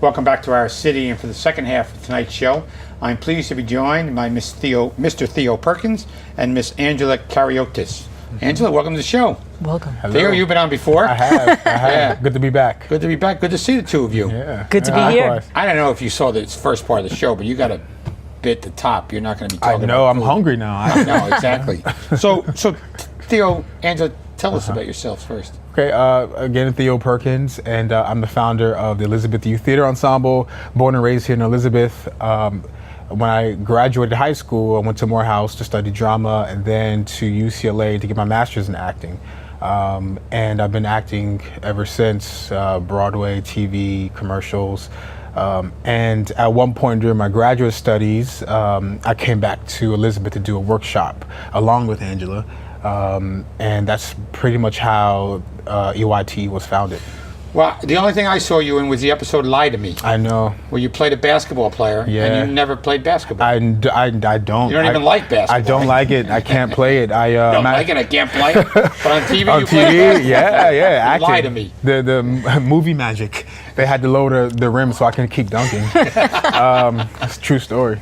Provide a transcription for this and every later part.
Welcome back to our city, and for the second half of tonight's show, I'm pleased to be joined by Mr. Theo Perkins and Miss Angela Kariotis. Angela, welcome to the show. Welcome. Hello. Theo, you've been on before. I have. Yeah. Good to be back. Good to be back. Good to see the two of you. Yeah. Good to be here. I don't know if you saw the first part of the show, but you got a bit at the top. You're not going to be talking I know. about I'm food. hungry now. I know, exactly. So Theo, Angela, tell us about yourselves first. Okay, again, Theo Perkins, and I'm the founder of the Elizabeth Youth Theater Ensemble, born and raised here in Elizabeth. When I graduated high school, I went to Morehouse to study drama and then to UCLA to get my master's in acting. And I've been acting ever since, Broadway, TV, commercials. And at one point during my graduate studies, I came back to Elizabeth to do a workshop along with Angela. And that's pretty much how EYT was founded. Well, the only thing I saw you in was the episode Lie to Me, I know. where you played a basketball player, Yeah. and you never played basketball. I don't. You don't even like basketball. I don't like it. I can't play it. You don't like it, I can't play it. But on TV, On you play TV, basketball. yeah, acting. Lie to me. The movie magic. They had to lower the rim so I can keep dunking. It's a true story.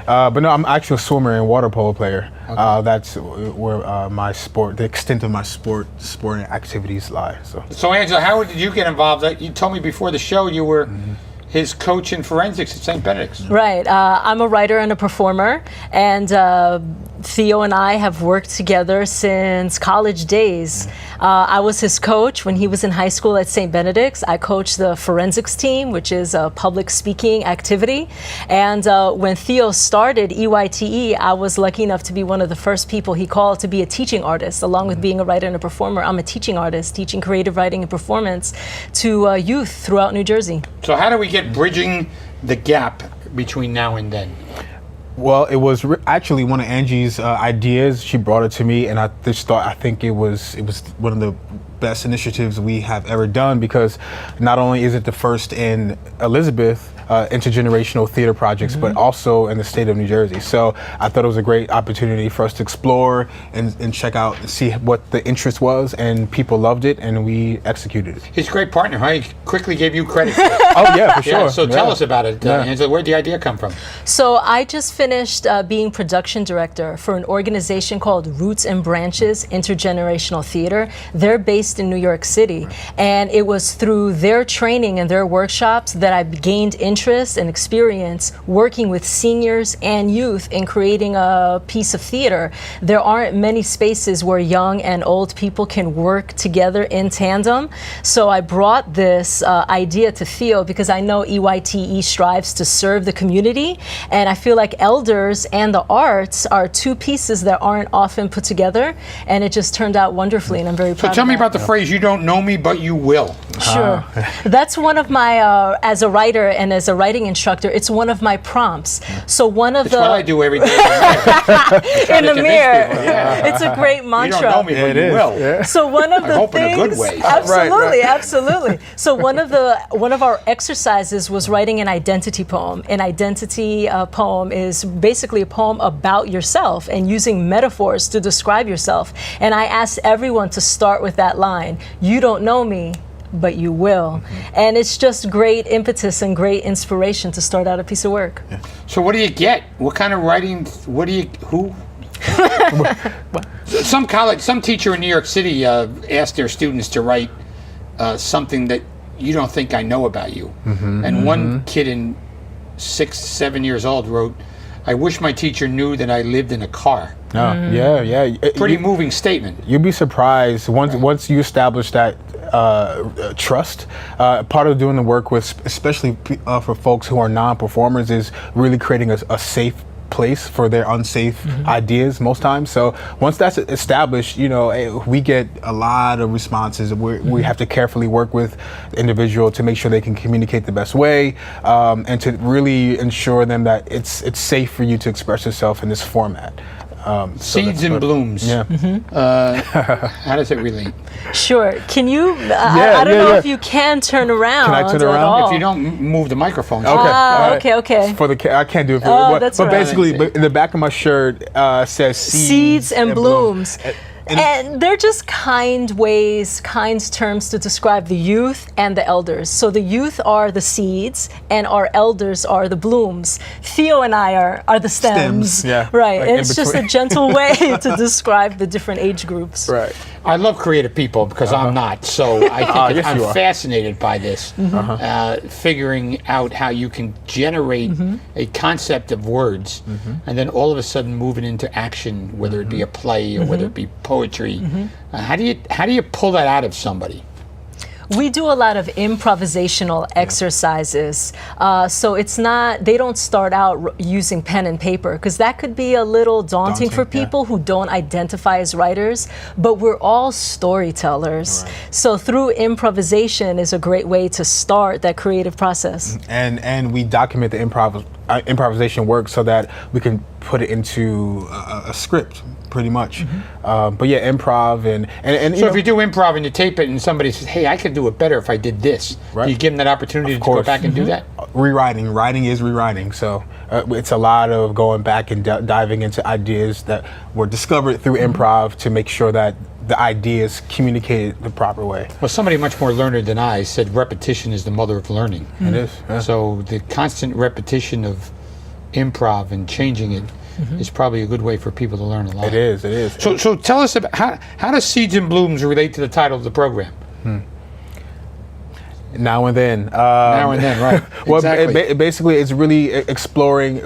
But no, I'm actually a swimmer and water polo player. Okay. That's where my sport, the extent of my sporting activities lie. So Angela, how did you get involved? You told me before the show you were his coach in forensics at St. Benedict's. Right. I'm a writer and a performer, and Theo and I have worked together since college days. I was his coach when he was in high school at St. Benedict's. I coached the forensics team, which is a public speaking activity. And when Theo started EYTE, I was lucky enough to be one of the first people he called to be a teaching artist. Along with being a writer and a performer, I'm a teaching artist, teaching creative writing and performance to youth throughout New Jersey. So how do we get bridging the gap between now and then? Well, it was actually one of Angie's ideas. She brought it to me, and I think it was one of the best initiatives we have ever done, because not only is it the first in Elizabeth intergenerational theater projects, but also in the state of New Jersey. So I thought it was a great opportunity for us to explore and check out and see what the interest was, and people loved it, and we executed it. He's a great partner, huh? He quickly gave you credit for it. Oh yeah, for sure. Yeah, so tell us about it, Yeah. Angela. Where'd the idea come from? So I just finished being production director for an organization called Roots and Branches Intergenerational Theater. They're based in New York City. And it was through their training and their workshops that I gained interest and experience working with seniors and youth in creating a piece of theater. There aren't many spaces where young and old people can work together in tandem. So I brought this idea to Theo because I know EYTE strives to serve the community, and I feel like elders and the arts are two pieces that aren't often put together, and it just turned out wonderfully, and I'm very proud So tell of me that. about the phrase, you don't know me, but you will. Sure. That's one of my, as a writer and as a writing instructor, it's one of my prompts. So one of It's what I do every day. in the mirror. Yeah. It's a great You mantra. don't know me, but It you is, will. yeah. So one of I the hope in a things, good way. absolutely, absolutely. So one of our exercises was writing an identity poem. An identity poem is basically a poem about yourself and using metaphors to describe yourself. And I asked everyone to start with that line: "You don't know me, but you will." And it's just great impetus and great inspiration to start out a piece of work. So what do you get? What kind of writing? Who? Some teacher in New York City asked their students to write something that you don't think I know about you. And one kid in 6, 7 years old wrote, "I wish my teacher knew that I lived in a car." Yeah. Pretty moving statement. You'd be surprised once you establish that trust. Part of doing the work with, especially for folks who are non-performers, is really creating a safe place for their unsafe ideas most times. So once that's established, we get a lot of responses. We have to carefully work with the individual to make sure they can communicate the best way, and to really ensure them that it's safe for you to express yourself in this format. Seeds and blooms. Yeah. How does it relate? Sure. Can you, I don't know if you can turn around. Can I turn at around? all. If you don't move the microphone. Okay. all right. Okay. For I can't do it for Oh, you. that's but all right. basically, in the back of my shirt says Seeds and blooms. And they're just kind ways, kind terms to describe the youth and the elders. So the youth are the seeds, and our elders are the blooms. Theo and I are the stems. Yeah, Right. like And in it's just a between. gentle way to describe the different age groups. Right. I love creative people because I'm not. So I think yes, I'm you are. fascinated by this, figuring out how you can generate a concept of words and then all of a sudden move it into action, whether it be a play or whether it be poetry. How do you pull that out of somebody? We do a lot of improvisational exercises. So it's not, they don't start out using pen and paper, because that could be a little daunting for Daunting, yeah. people who don't identify as writers, but we're all storytellers. Right. So through improvisation is a great way to start that creative process. And we document the improvisation work so that we can put it into a script, pretty much. But yeah, improv and So if you do improv and you tape it and somebody says, hey, I could do it better if I did this, Right. do you give them that opportunity to go course. back and do that? writing is rewriting. So it's a lot of going back and diving into ideas that were discovered through improv to make sure that the ideas communicated the proper way. Well, somebody much more learned than I said repetition is the mother of learning. It is. Yeah. So the constant repetition of improv and changing it is probably a good way for people to learn a lot. It is. It is. So tell us about how does Seeds and Blooms relate to the title of the program? Now and then. Now and then, right? Well, Exactly. basically, it's really exploring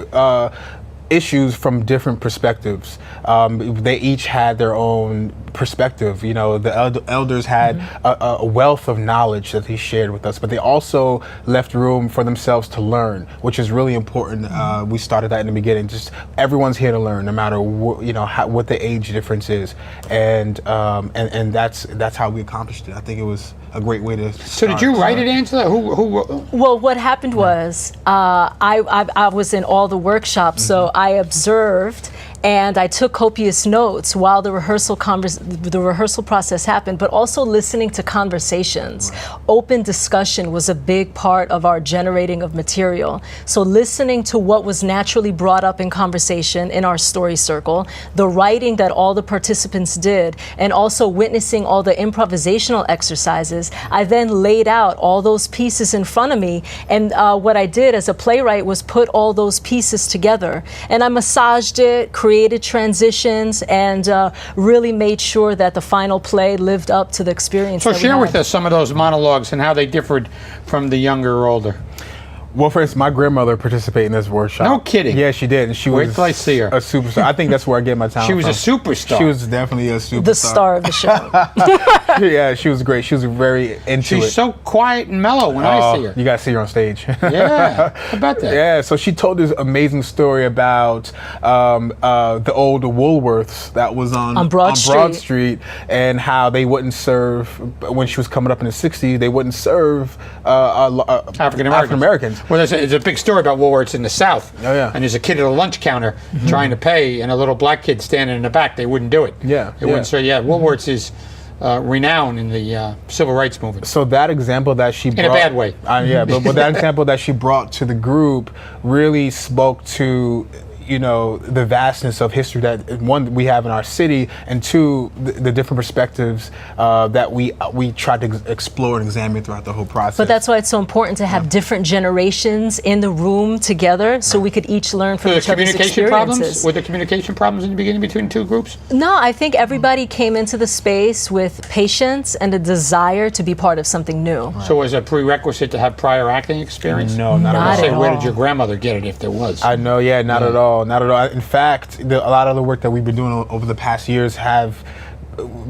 issues from different perspectives. They each had their own perspective. You know, the elders had a wealth of knowledge that they shared with us, but they also left room for themselves to learn, which is really important. We started that in the beginning. Just everyone's here to learn, no matter what the age difference is, and that's how we accomplished it. I think it was a great way to. So did you write it, Angela? Who Well, what happened was I was in all the workshops, so I observed and I took copious notes while the rehearsal process happened, but also listening to conversations. Right. Open discussion was a big part of our generating of material. So listening to what was naturally brought up in conversation in our story circle, the writing that all the participants did, and also witnessing all the improvisational exercises, I then laid out all those pieces in front of me. And what I did as a playwright was put all those pieces together. And I massaged it, created transitions, and really made sure that the final play lived up to the experience. So that we share had. with us some of those monologues and how they differed from the younger or older. Well, first, my grandmother participated in this workshop. No kidding. Yeah, she did, and she Wait was till I see her. a superstar. I think that's where I get my talent She was from. a superstar. She was definitely a superstar. The star of the show. Yeah, she was great. She was very into it. She's so quiet and mellow when I see her. You gotta see her on stage. Yeah, how about that? Yeah, so she told this amazing story about the old Woolworths that was on Broad Street, and how they wouldn't serve, when she was coming up in the 60s, they wouldn't serve African Americans. Well, there's a big story about Woolworths in the South. Oh, yeah. And there's a kid at a lunch counter trying to pay, and a little black kid standing in the back. They wouldn't do it. Yeah, They wouldn't. So yeah, Woolworths is renowned in the civil rights movement. So that example that she brought, In a bad way. Yeah, but that example that she brought to the group really spoke to, you know, the vastness of history that, one, we have in our city, and two, the different perspectives that we tried to explore and examine throughout the whole process. But that's why it's so important to have different generations in the room together, so we could each learn from So each other's communication problems? experiences. Were there communication problems in the beginning between two groups? No, I think everybody came into the space with patience and a desire to be part of something new. So was it a prerequisite to have prior acting experience? No, not Not at Say, all. at where all. did your grandmother get it if there was? I know, yeah, not at all, not at all. In fact, a lot of the work that we've been doing over the past years have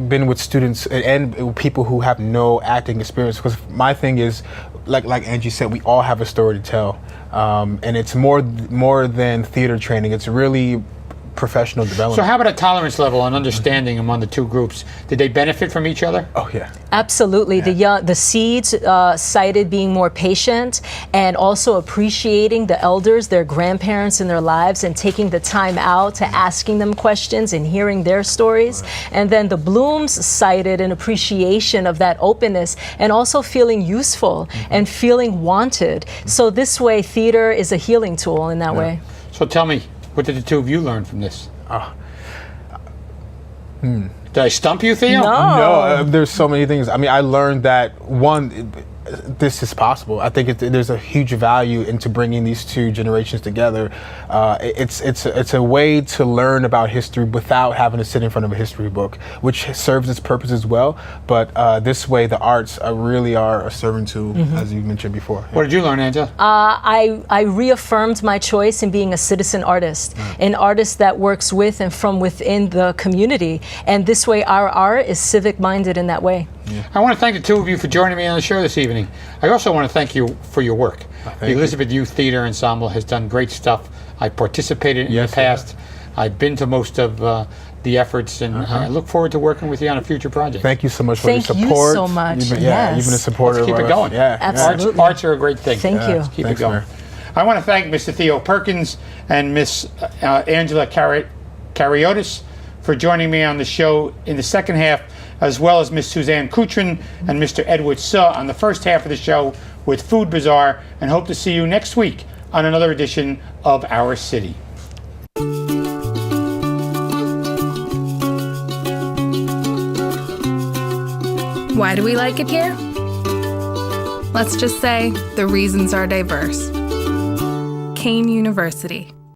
been with students and people who have no acting experience. Because my thing is, like Angie said, we all have a story to tell, and it's more than theater training. It's really professional development. So how about a tolerance level and understanding among the two groups? Did they benefit from each other? Oh yeah. Absolutely. The seeds cited being more patient and also appreciating the elders, their grandparents in their lives, and taking the time out to asking them questions and hearing their stories. And then the blooms cited an appreciation of that openness and also feeling useful and feeling wanted. So this way, theater is a healing tool in that way. So tell me, what did the two of you learn from this? Did I stump you, Theo? No. No, there's so many things. I mean, I learned that this is possible. I think there's a huge value into bringing these two generations together. It's a way to learn about history without having to sit in front of a history book, which serves its purpose as well. But this way, the arts really are a serving tool, as you mentioned before. What did you learn, Angela? I reaffirmed my choice in being a citizen artist, an artist that works with and from within the community. And this way, our art is civic-minded in that way. I want to thank the two of you for joining me on the show this evening. I also want to thank you for your work. The Elizabeth Youth Theater Ensemble has done great stuff. I participated in the past. I've been to most of the efforts, and I look forward to working with you on a future project. Thank you so much for your Thank support. you so much. You've been, Yes. you've been a supporter. Let's keep of it us. going. Yeah, Absolutely. Arts are a great thing. Thank you. Let's keep Thanks, it going. Mayor. I want to thank Mr. Theo Perkins and Miss Angela Kariotis for joining me on the show in the second half, as well as Miss Suzanne Kutrin and Mr. Edward Suh on the first half of the show with Food Bazaar, and hope to see you next week on another edition of Our City. Why do we like it here? Let's just say the reasons are diverse. Kane University.